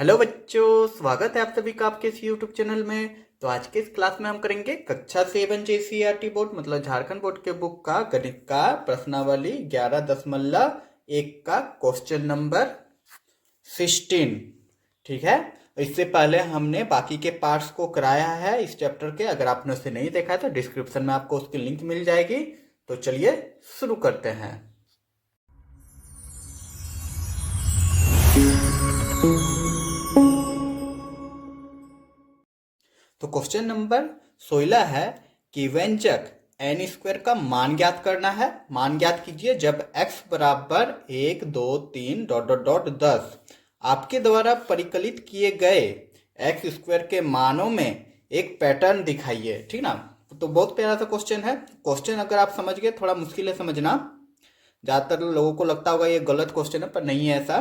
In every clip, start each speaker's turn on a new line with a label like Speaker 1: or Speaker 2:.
Speaker 1: Hello बच्चों, स्वागत है आप सभी का आपके इस यूट्यूब चैनल में। तो आज के इस क्लास में हम करेंगे कक्षा 7 JCERT बोर्ड मतलब झारखंड बोर्ड के बुक का गणित का प्रश्नावली 11.1 का क्वेश्चन नंबर 16। ठीक है, इससे पहले हमने बाकी के पार्ट्स को कराया है इस चैप्टर के। अगर आपने उसे नहीं देखा है तो डिस्क्रिप्शन में आपको उसकी लिंक मिल जाएगी। तो चलिए शुरू करते हैं। तो क्वेश्चन नंबर 16 है कि व्यंजक एन स्क्वायर का मान ज्ञात करना है। मान ज्ञात कीजिए जब x बराबर 1 2 3 डॉट डॉट डॉट 10 आपके द्वारा परिकलित किए गए एक्स स्क्वायर के मानों में एक पैटर्न दिखाइए। ठीक ना, तो बहुत प्यारा सा क्वेश्चन है। क्वेश्चन अगर आप समझ गए, थोड़ा मुश्किल है समझना, ज़्यादातर लोगों को लगता होगा ये गलत क्वेश्चन है, पर नहीं है ऐसा।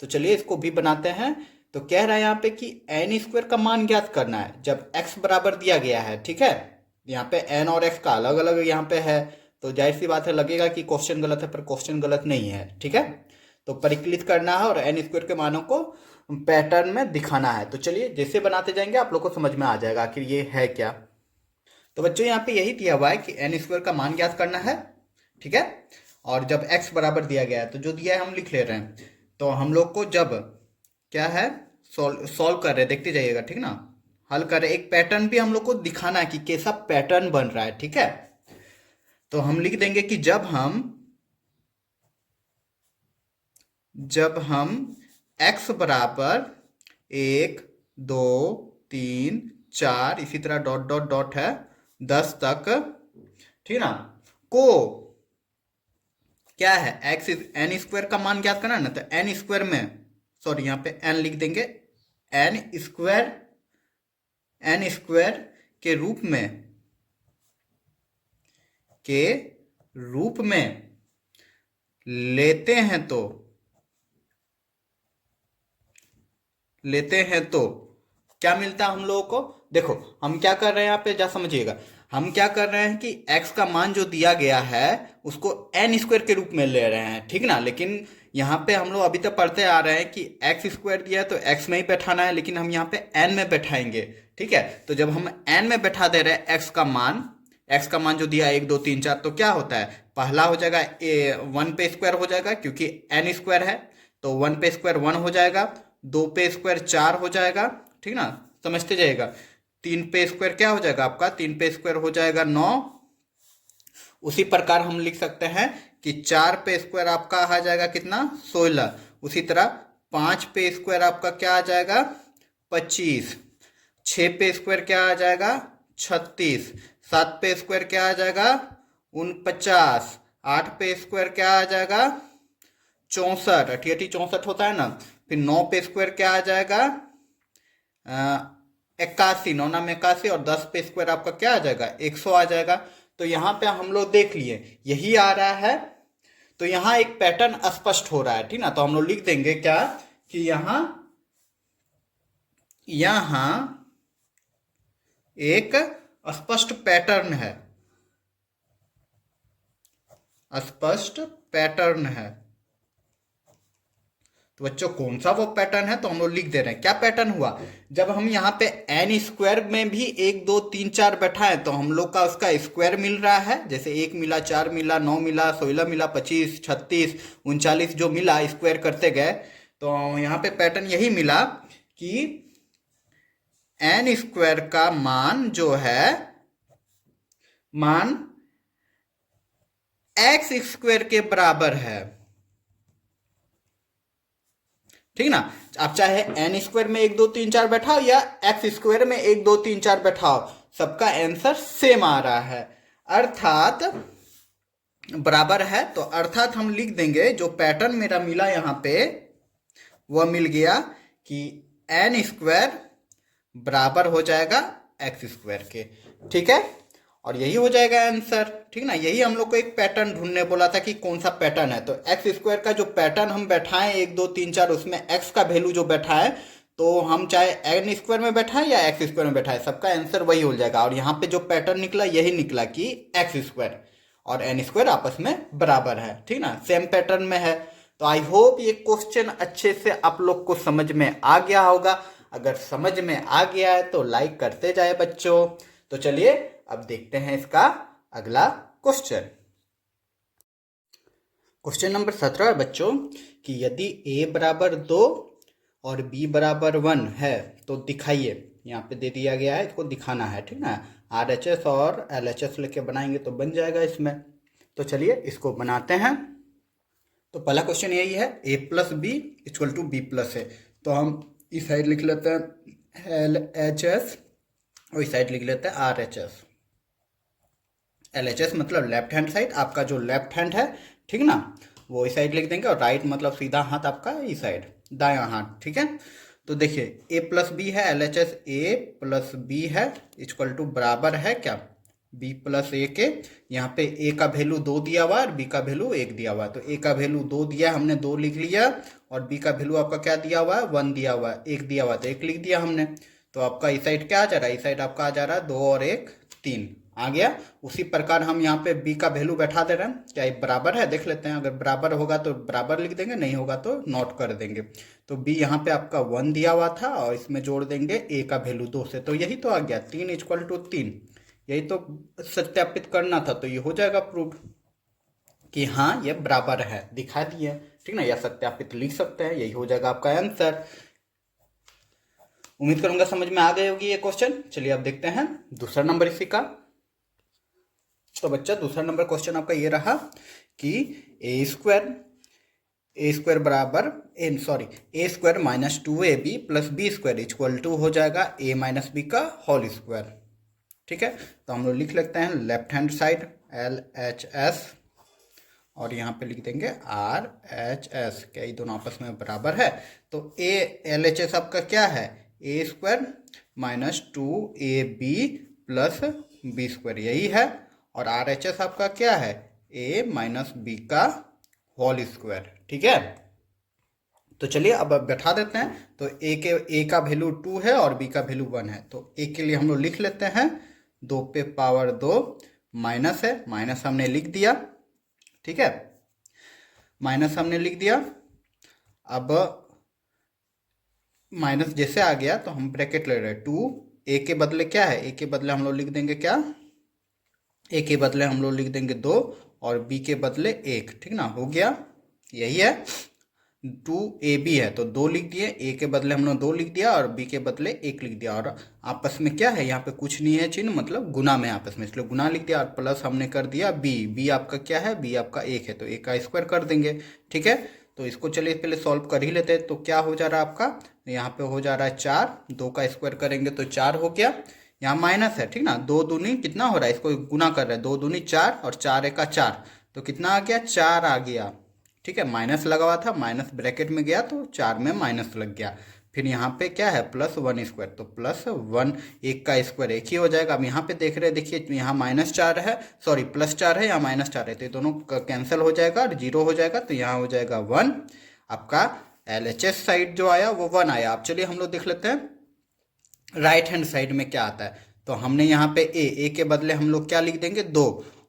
Speaker 1: तो चलिए इसको भी बनाते हैं। तो कह रहा है यहाँ पे कि एन स्क्वायर का मान ज्ञात करना है जब एक्स बराबर दिया गया है। ठीक है, यहाँ पे एन और एक्स का अलग अलग यहाँ पे है, तो जाहिर सी बात है लगेगा कि क्वेश्चन गलत है, पर क्वेश्चन गलत नहीं है। ठीक है, तो परिकलित करना है और एन स्क्वायर के मानों को पैटर्न में दिखाना है। तो चलिए जैसे बनाते जाएंगे आप लोग को समझ में आ जाएगा आखिर ये है क्या। तो बच्चों यहाँ पे यही दिया हुआ है कि एन स्क्वायर का मान ज्ञात करना है। ठीक है, और जब एक्स बराबर दिया गया है तो जो दिया है हम लिख ले रहे हैं। तो हम लोग को जब क्या है सॉल्व कर रहे हैं, देखते जाइएगा। ठीक ना, हल कर रहे, एक पैटर्न भी हम लोग को दिखाना है कि कैसा पैटर्न बन रहा है। ठीक है, तो हम लिख देंगे कि जब हम x बराबर 1 2 3 4 इसी तरह डॉट डॉट डॉट है 10 तक, ठीक ना, को क्या है एक्स एन स्क्वायर का मान ज्ञात करना है ना, तो एन स्क्वायर में सॉरी यहाँ पे एन लिख देंगे। एन स्क्वायर के रूप में लेते हैं तो क्या मिलता है हम लोगों को। देखो हम क्या कर रहे हैं यहाँ पे, जा समझिएगा। हम क्या कर रहे हैं कि x का मान जो दिया गया है उसको एन स्क्वायर के रूप में ले रहे हैं। ठीक ना, लेकिन यहाँ पे हम लोग अभी तक पढ़ते आ रहे हैं कि एक्स स्क्वायर दिया है तो x में ही बैठाना है, लेकिन हम यहाँ पे n में बैठाएंगे। ठीक है, तो जब हम n में बैठा दे रहे हैं x का मान जो दिया है 1 2 3 4, तो क्या होता है, पहला हो जाएगा 1 पे स्क्वायर हो जाएगा क्योंकि n स्क्वायर है, तो 1 पे स्क्वायर 1 हो जाएगा, 2 पे स्क्वायर 4 हो जाएगा। ठीक ना, समझते जाइएगा। 3 पे स्क्वायर क्या हो जाएगा आपका, 3 पे स्क्वायर हो जाएगा 9। उसी प्रकार हम लिख सकते हैं कि 4 पे स्क्वायर आपका आ जाएगा कितना, 16। उसी तरह 5 पे स्क्वायर आपका क्या आ जाएगा, 25। 6 पे स्क्वायर क्या आ जाएगा, 36। 7 पे स्क्वायर क्या आ जाएगा, 49। 8 पे स्क्वायर क्या आ जाएगा, 64। 64 होता है ना। फिर 9 पे स्क्वायर क्या आ जाएगा, 81। 9 नाम 81, और 10 पे स्क्वायर आपका क्या आ जाएगा, 100 आ जाएगा। तो यहाँ पे हम लोग देख लिए यही आ रहा है, तो यहाँ एक पैटर्न स्पष्ट हो रहा है। ठीक ना, तो हम लोग लिख देंगे क्या कि यहाँ एक स्पष्ट पैटर्न है। तो बच्चों कौन सा वो पैटर्न है, तो हम लोग लिख दे रहे हैं। क्या पैटर्न हुआ, जब हम यहाँ पे एन स्क्वायर में भी 1 2 3 4 बैठाए तो हम लोग का उसका स्क्वायर मिल रहा है। जैसे 1 मिला, 4 मिला, 9 मिला, 16 मिला, 25 36 39 जो मिला स्क्वायर करते गए, तो यहाँ पे पैटर्न यही मिला कि एन स्क्वायर का मान जो है, मान एक्स स्क्वायर के बराबर है। ठीक ना, आप चाहे एन स्क्वायर में 1 2 3 4 बैठाओ या एक्स स्क्वायर में 1 2 3 4 बैठाओ, सबका आंसर सेम आ रहा है, अर्थात बराबर है। तो अर्थात हम लिख देंगे जो पैटर्न मेरा मिला यहाँ पे वह मिल गया कि एन स्क्वायर बराबर हो जाएगा एक्स स्क्वायर के। ठीक है, और यही हो जाएगा आंसर। ठीक ना, यही हम लोग को एक पैटर्न ढूंढने बोला था कि कौन सा पैटर्न है। तो एक्स स्क्वायर का जो पैटर्न हम बैठाएं 1 2 3 4, उसमें एक्स का वैल्यू जो बैठाएं, तो हम चाहे एन स्क्वायर में बैठाएं या एक्स स्क्वायर में बैठाएं, सबका आंसर वही हो जाएगा। और यहाँ पे जो पैटर्न निकला यही निकला कि एक्स स्क्वायर और एन स्क्वायर आपस में बराबर है। ठीक ना, सेम पैटर्न में है। तो आई होप ये क्वेश्चन अच्छे से आप लोग को समझ में आ गया होगा। अगर समझ में आ गया है तो लाइक करते जाए बच्चों। तो चलिए अब देखते हैं इसका अगला क्वेश्चन। क्वेश्चन नंबर 17 बच्चों कि यदि a बराबर 2 और b बराबर 1 है तो दिखाइए। यहाँ पे दे दिया गया है, इसको दिखाना है, ठीक ना। RHS और LHS लेके बनाएंगे तो बन जाएगा इसमें। तो चलिए इसको बनाते हैं। तो पहला क्वेश्चन यही है, a plus B equal to B plus है। तो हम इस साइड लिख लेते हैं LHS और इस साइड लिख लेते हैं RHS। LHS मतलब लेफ्ट हैंड साइड, आपका जो लेफ्ट हैंड है, ठीक ना, वो इस साइड लिख देंगे। और राइट मतलब सीधा हाथ आपका इस साइड, दायां हाथ, ठीक है। तो देखिए a प्लस बी है, LHS a प्लस बी है इक्वल टू बराबर है क्या, b प्लस ए के। यहाँ पे a का वैल्यू 2 दिया हुआ है और b का वैल्यू 1 दिया हुआ है। तो a का वैल्यू 2 दिया, हमने 2 लिख लिया, और b का वैल्यू आपका क्या दिया हुआ है, 1 दिया हुआ है, 1 दिया हुआ है तो 1 लिख दिया हमने। तो आपका इस साइड क्या आ जा रहा है, इस साइड आपका आ जा रहा है 2 और 1 3 आ गया। उसी प्रकार हम यहाँ पे b का वैल्यू बैठा दे रहे हैं। क्या ये बराबर है, देख लेते हैं। अगर बराबर होगा तो बराबर लिख देंगे, नहीं होगा तो नोट कर देंगे। तो b यहाँ पे आपका 1 दिया हुआ था और इसमें जोड़ देंगे a का वैल्यू 2 से। तो यही तो आ गया 3 इक्वल टू 3। यही तो सत्यापित करना था। तो ये हो जाएगा प्रूफ कि हाँ ये बराबर है, दिखा दिए, ठीक ना। या सत्यापित लिख सकते हैं, यही हो जाएगा आपका आंसर। उम्मीद करूंगा समझ में आ गई होगी ये क्वेश्चन। चलिए अब देखते हैं दूसरा नंबर इसी का। तो बच्चा दूसरा नंबर क्वेश्चन आपका ये रहा कि ए स्क्वायर बराबर A square minus 2ab plus B square equal to हो जाएगा a माइनस बी का होल स्क्वायर, ठीक है। तो हम लोग लिख लेते हैं लेफ्ट हैंड साइड LHS और यहाँ पे लिख देंगे RHS। क्या ये दोनों आपस में बराबर है। तो LHS आपका क्या है, a square minus 2ab plus B square, यही है। और RHS आपका क्या है, a माइनस बी का होल स्क्वायर, ठीक है। तो चलिए अब बैठा देते हैं। तो a का वैल्यू 2 है और b का वैल्यू 1 है। तो a के लिए हम लोग लिख लेते हैं 2 पे पावर 2 माइनस है, माइनस हमने लिख दिया, ठीक है, माइनस हमने लिख दिया। अब माइनस जैसे आ गया तो हम ब्रैकेट ले रहे हैं 2, a के बदले क्या है, a के बदले हम लोग लिख देंगे क्या, a के बदले हम लोग लिख देंगे 2 और b के बदले 1, ठीक ना, हो गया। यही है 2ab है तो 2 लिख दिए, a के बदले हम लोग 2 लिख दिया और b के बदले 1 लिख दिया। और आपस में क्या है, यहाँ पे कुछ नहीं है चिन्ह, मतलब गुना में आपस में, इसलिए गुना लिख दिया। और प्लस हमने कर दिया b आपका क्या है, b आपका 1 है तो 1 का स्क्वायर कर देंगे, ठीक है। तो इसको चलिए पहले सॉल्व कर ही लेते हैं। तो क्या हो जा रहा है आपका, यहाँ पे हो जा रहा है 4, 2 का स्क्वायर करेंगे तो 4 हो गया। यहाँ माइनस है, ठीक ना, 2 दूनी कितना हो रहा है, इसको गुना कर रहे हैं, 2 दूनी 4 और 4 एक का 4, तो कितना आ गया, 4 आ गया, ठीक है। माइनस लगा हुआ था, माइनस ब्रैकेट में गया तो 4 में माइनस लग गया। फिर यहाँ पे क्या है, प्लस 1 स्क्वायर, तो प्लस 1, 1 का स्क्वायर 1 ही हो जाएगा। अब यहाँ पे देख रहे हैं, देखिए यहाँ माइनस 4 है, सॉरी प्लस 4 है, यहाँ माइनस 4 है, तो ये दोनों कैंसिल हो जाएगा और 0 हो जाएगा। तो यहाँ हो जाएगा 1। आपका LHS साइड जो आया वो 1 आया। अब चलिए हम लोग देख लेते हैं राइट हैंड साइड में क्या आता है। तो हमने यहाँ पे a के बदले हम लोग क्या लिख देंगे 2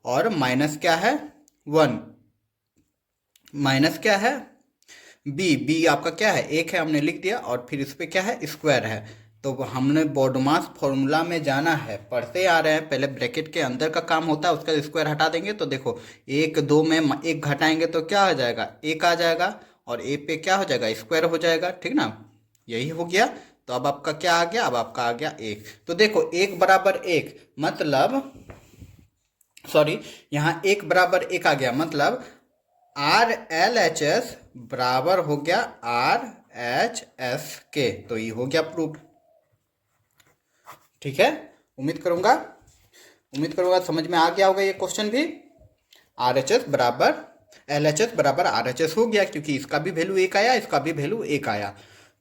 Speaker 1: और माइनस क्या है 1, माइनस क्या है b आपका क्या है 1 है, हमने लिख दिया। और फिर इस पे क्या है, स्क्वायर है। तो हमने बॉडमास फॉर्मूला में जाना है, पढ़ते आ रहे हैं, पहले ब्रैकेट के अंदर का काम होता है, उसका स्क्वायर हटा देंगे। तो देखो 1 2 में 1 घटाएंगे तो क्या हो जाएगा, 1 आ जाएगा और a पे क्या हो जाएगा, स्क्वायर हो जाएगा, ठीक ना, यही हो गया। तो अब आपका क्या आ गया, अब आपका आ गया 1। तो देखो 1 बराबर 1 मतलब, सॉरी यहाँ 1 बराबर 1 आ गया, मतलब RLHS बराबर हो गया RHS के। तो ये हो गया प्रूफ, ठीक है। उम्मीद करूंगा समझ में आ गया होगा ये क्वेश्चन भी। LHS बराबर RHS हो गया, क्योंकि इसका भी वैल्यू 1 आया, इसका भी वैल्यू 1 आया।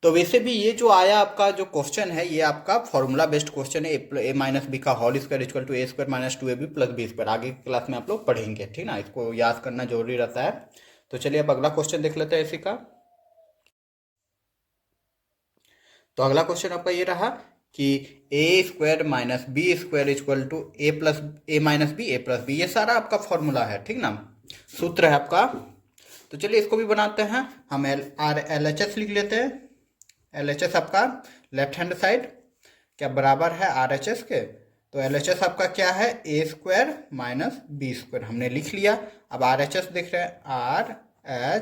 Speaker 1: तो वैसे भी ये जो आया आपका जो क्वेश्चन है, ये आपका फॉर्मूला बेस्ड क्वेश्चन है। a माइनस बी का whole square equal to a square minus 2ab plus B square. आगे की क्लास में आप लोग पढ़ेंगे, ठीक ना, इसको याद करना जरूरी रहता है। तो चलिए अब अगला क्वेश्चन देख लेते हैं इसी का। तो अगला क्वेश्चन आपका ये रहा कि a square minus B square equal to a minus B, a plus B, ये सारा आपका फॉर्मूला है, ठीक ना, सूत्र है आपका तो चलिए इसको भी बनाते हैं। हम LHS लिख लेते हैं। LHS आपका लेफ्ट हैंड साइड क्या बराबर है RHS के, तो LHS आपका क्या है A² माइनस B², हमने लिख लिया। अब RHS देख रहे हैं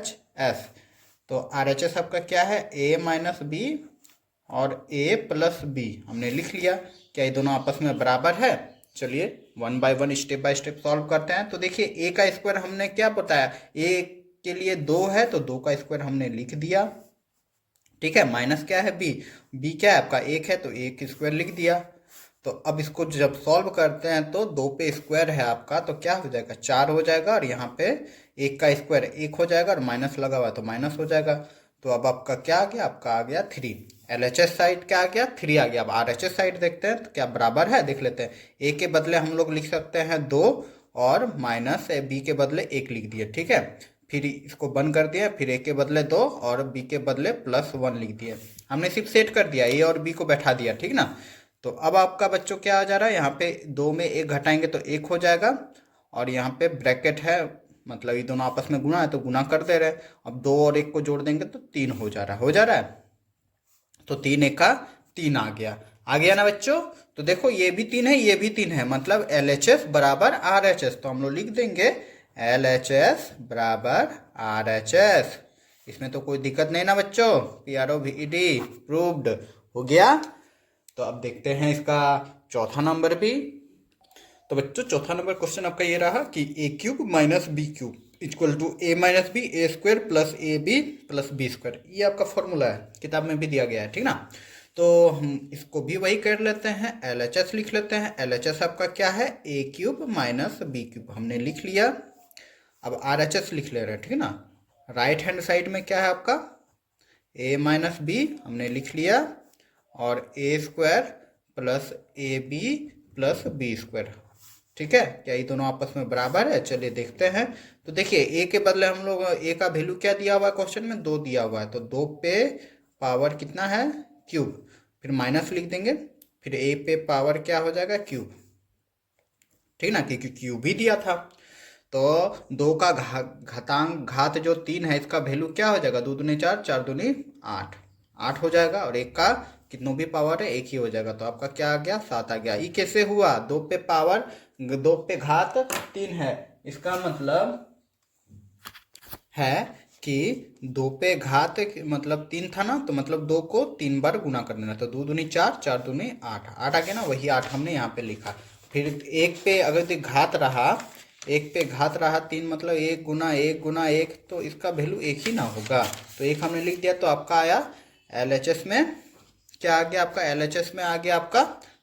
Speaker 1: RHS, तो RHS आपका क्या है A माइनस B और A प्लस B, हमने लिख लिया। क्या ये दोनों आपस में बराबर है? चलिए 1 by 1 step by step solve करते हैं। तो देखिए A का स्क्वायर हमने क्या बताया, A के लिए 2 है तो 2 का स्क्वायर हमने लिख दिया, ठीक है। माइनस क्या है B क्या है आपका 1 है तो 1 स्क्वायर लिख दिया। तो अब इसको जब सॉल्व करते हैं तो 2 पे स्क्वायर है आपका तो क्या हो जाएगा 4 हो जाएगा, और यहाँ पे 1 का स्क्वायर 1 हो जाएगा और माइनस लगा हुआ है तो माइनस हो जाएगा। तो अब आपका क्या आ गया, आपका आ गया 3। LHS साइड क्या आ गया 3 आ गया। अब RHS साइड देखते हैं तो क्या बराबर है, देख लेते हैं। A के बदले हम लोग लिख सकते हैं 2 और माइनस B के बदले 1 लिख दिए, ठीक है। फिर इसको बंद कर दिया, फिर A के बदले 2 और B के बदले +1 लिख दिए। हमने सिर्फ सेट कर दिया, A और B को बैठा दिया, ठीक ना। तो अब आपका बच्चों क्या आ जा रहा है, यहाँ पे 2 में 1 घटाएंगे तो 1 हो जाएगा, और यहाँ पे ब्रैकेट है मतलब ये दोनों आपस में गुना है तो गुना कर दे रहे हैं। अब 2 और 1 को जोड़ देंगे तो 3 हो जा रहा है, तो 3 1 का 3 आ गया ना बच्चों। तो देखो ये भी 3 है ये भी 3 है, मतलब LHS बराबर RHS, तो हम लोग लिख देंगे LHS बराबर RHS। इसमें तो कोई दिक्कत नहीं ना बच्चों, PROVED प्रूव्ड हो गया। तो अब देखते हैं इसका चौथा नंबर भी। तो बच्चों चौथा नंबर क्वेश्चन आपका ये रहा कि A³ minus B³ equal to A minus B A² plus AB plus B², ये आपका फॉर्मूला है, किताब में भी दिया गया है, ठीक ना। तो हम इसको भी वही कर लेते हैं, LHS लिख लेते हैं। LHS आपका क्या है A³ माइनस B³, हमने लिख लिया। अब RHS लिख ले रहे हैं, ठीक ना। राइट हैंड साइड में क्या है आपका A माइनस B, हमने लिख लिया, और A² plus AB plus B², ठीक है। क्या ये दोनों आपस में बराबर है? चलिए देखते हैं। तो देखिए A के बदले हम लोग A का वैल्यू क्या दिया हुआ है क्वेश्चन में, 2 दिया हुआ है, तो 2 पे पावर कितना है क्यूब, फिर माइनस लिख देंगे, फिर A पे पावर क्या हो जाएगा क्यूब, ठीक ना, क्योंकि क्यूब ही दिया था। तो 2 का घात जो 3 है इसका वैल्यू क्या हो जाएगा, 2 दूनी 4 4 दूनी 8 हो जाएगा, और 1 का कितनों भी पावर है 1 ही हो जाएगा, तो आपका क्या आ गया 7 आ गया। ये कैसे हुआ, 2 पे पावर 2 पे घात 3 है, इसका मतलब है कि 2 पे घात मतलब 3 था ना, तो मतलब 2 को 3 बार गुना कर देना, तो 2 दूनी 4 4 दूनी 8 आ गया ना, वही 8 हमने यहाँ पे लिखा। फिर 1 पे अगर घात रहा, 1 पे घात रहा 3, मतलब 1 गुना 1 गुना 1, तो इसका वैल्यू 1 ही ना होगा, तो 1 हमने लिख दिया। तो आपका आया LHS में क्या आ गया, आपका LHS में आ गया आपका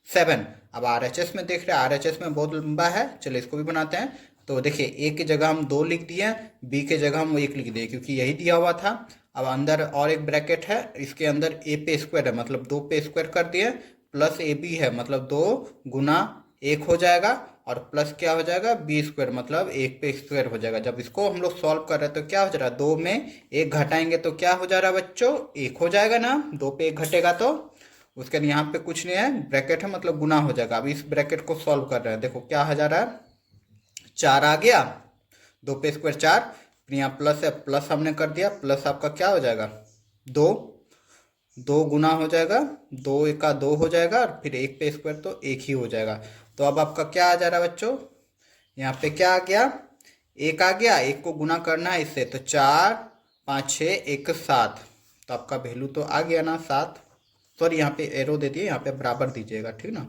Speaker 1: 7। अब RHS में देख रहे हैं, RHS में बहुत लंबा है, चलिए इसको भी बनाते हैं। तो देखिए A की जगह हम 2 लिख दिए, B के जगह हम 1 लिख दिए, क्योंकि यही दिया हुआ था। अब अंदर और एक ब्रैकेट है, इसके अंदर A पे स्क्वायर है, मतलब 2 पे स्क्वायर कर दिए, प्लस AB है, मतलब 2 गुना 1 हो जाएगा, और प्लस क्या हो जाएगा B², मतलब 1 पे स्क्वायर हो जाएगा। जब इसको हम लोग सॉल्व कर रहे हैं तो क्या हो जा रहा है, 2 में 1 घटाएंगे तो क्या हो जा रहा है बच्चों 1 हो जाएगा ना, 2 पे 1 घटेगा तो उसके बाद यहाँ पे कुछ नहीं है, ब्रैकेट है मतलब गुना हो जाएगा। अब इस ब्रैकेट को सॉल्व कर रहे हैं, देखो क्या हो जा रहा है 4 आ गया, 2 पे स्क्वायर 4, फिर यहाँ प्लस है, प्लस हमने कर दिया, प्लस आपका क्या हो जाएगा 2 गुना हो जाएगा, 2 का 2 हो जाएगा, और फिर 1 पे स्क्वायर तो 1 ही हो जाएगा। तो अब आपका क्या आ जा रहा है बच्चों, यहाँ पे क्या आ गया 1 आ गया, 1 को गुना करना है इससे, तो 4 5 6 1 7, तो आपका वैल्यू तो आ गया ना 7। सॉरी यहाँ पे एरो दे दिए, यहाँ पे बराबर दीजिएगा, ठीक ना।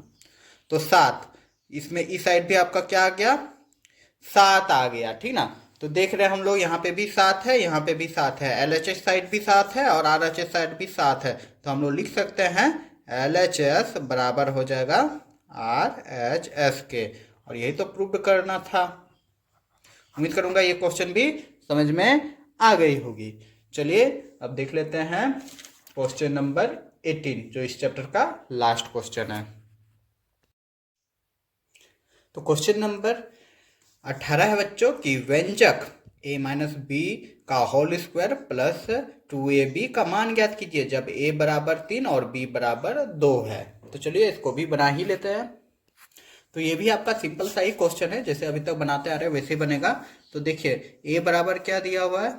Speaker 1: तो 7, इसमें इस साइड भी आपका क्या आ गया 7 आ गया, ठीक ना। तो देख रहे हैं हम लोग यहाँ पे भी 7 है, यहाँ पे भी 7 है, LHS साइड भी 7 है और RHS साइड भी 7 है, तो हम लोग लिख सकते हैं LHS बराबर हो जाएगा RHS के, और यही तो प्रूव करना था। उम्मीद करूंगा ये क्वेश्चन भी समझ में आ गई होगी। चलिए अब देख लेते हैं क्वेश्चन नंबर 18, जो इस चैप्टर का लास्ट क्वेश्चन है। तो क्वेश्चन नंबर 18 है बच्चों कि व्यंजक a माइनस बी का होल स्क्वायर प्लस 2ab का मान ज्ञात कीजिए जब a बराबर 3 और b बराबर 2 है। तो चलिए इसको भी बना ही लेते हैं। तो ये भी आपका सिंपल सा ही क्वेश्चन है, जैसे अभी तक बनाते आ रहे हैं वैसे ही बनेगा। तो देखिए a बराबर क्या दिया हुआ है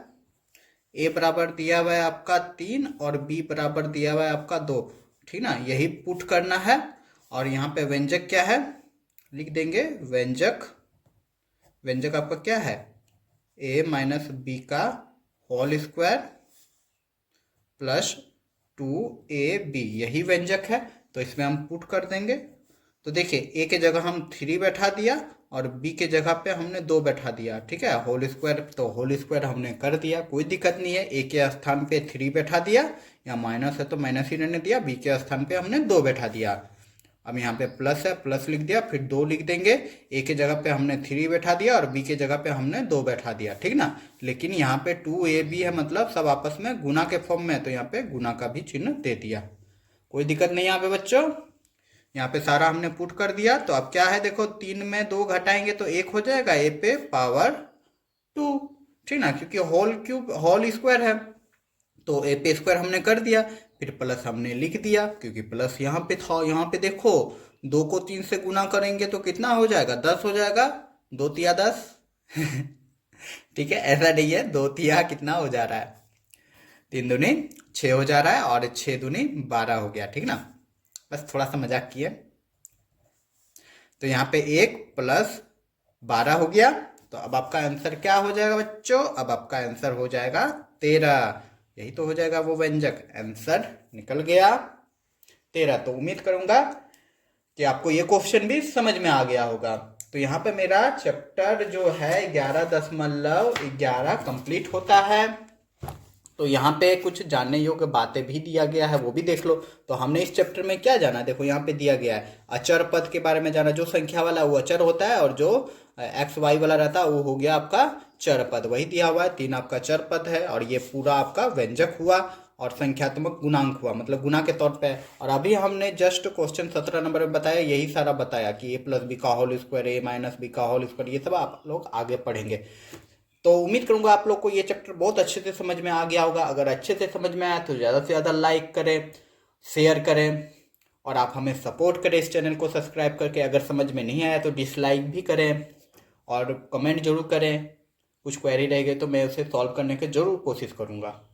Speaker 1: ए बराबर दिया हुआ है आपका 3 और बी बराबर दिया हुआ है आपका 2, ठीक ना, यही पुट करना है। और यहाँ पे व्यंजक क्या है लिख देंगे, व्यंजक आपका क्या है, ए माइनस बी का होल स्क्वायर प्लस 2ab, यही व्यंजक है। तो इसमें हम पुट कर देंगे। तो देखिए ए के जगह हम 3 बैठा दिया और बी के जगह पे हमने 2 बैठा दिया, ठीक है। होल स्क्वायर, तो होल स्क्वायर हमने कर दिया, कोई दिक्कत नहीं है। ए के स्थान पे 3 बैठा दिया, या माइनस है तो माइनस ही रहने दिया, बी के स्थान पे हमने 2 बैठा दिया। अब यहाँ पे प्लस है, प्लस लिख दिया, फिर 2 लिख देंगे। ए के जगह पे हमने 3 बैठा दिया और बी के जगह पे हमने 2 बैठा दिया, ठीक ना। लेकिन यहाँ पे 2ab है, मतलब सब आपस में गुना के फॉर्म में है, तो यहाँ पे गुना का भी चिन्ह दे दिया, कोई दिक्कत नहीं यहाँ पे बच्चों। यहाँ पे सारा हमने पुट कर दिया। तो अब क्या है देखो, 3 में 2 घटाएंगे तो 1 हो जाएगा, ए पे पावर 2, ठीक ना, क्योंकि होल स्क्वायर है। तो ए पे स्क्वायर हमने कर दिया, फिर प्लस हमने लिख दिया क्योंकि प्लस यहाँ पे था। यहाँ पे देखो 2 को 3 से गुना करेंगे तो कितना हो जाएगा, 10 हो जाएगा, 2 तिया 10 ठीक है, ऐसा नहीं है, 2 तिया कितना हो जा रहा है, 3 दूनी 6 हो जा रहा है और 6 दूनी 12 हो गया, ठीक ना। बस थोड़ा सा मजाक किए। तो यहाँ पे 1 प्लस 12 हो गया। तो अब आपका आंसर क्या हो जाएगा बच्चों, अब आपका आंसर हो जाएगा 13, यही तो हो जाएगा वो व्यंजक, आंसर निकल गया 13। तो उम्मीद करूंगा कि आपको ये क्वेश्चन भी समझ में आ गया होगा। तो यहाँ पे मेरा चैप्टर जो है 11.11 कंप्लीट होता है। तो यहाँ पे कुछ जानने योग्य बातें भी दिया गया है, वो भी देख लो। तो हमने इस चैप्टर में क्या जाना, देखो यहाँ पे दिया गया है अचर पद के बारे में जाना, जो संख्या वाला वो अचर होता है और जो एक्स वाई वाला रहता है वो हो गया आपका चर पद, वही दिया हुआ है। 3 आपका चर पद है और ये पूरा आपका व्यंजक हुआ और संख्यात्मक गुणांक हुआ, मतलब गुना के तौर पे। और अभी हमने जस्ट क्वेश्चन 17 नंबर में बताया, यही सारा बताया कि ए प्लस बी का होल स्क्वायर, ए माइनस बी का होल स्क्वायर, ये सब आप लोग आगे पढ़ेंगे। तो उम्मीद करूंगा आप लोग को ये चैप्टर बहुत अच्छे से समझ में आ गया होगा। अगर अच्छे से समझ में आया तो ज़्यादा से ज़्यादा लाइक करें, शेयर करें और आप हमें सपोर्ट करें इस चैनल को सब्सक्राइब करके। अगर समझ में नहीं आया तो डिसलाइक भी करें और कमेंट जरूर करें। कुछ क्वेरी रह गई तो मैं उसे सॉल्व करने की जरूर कोशिश करूँगा।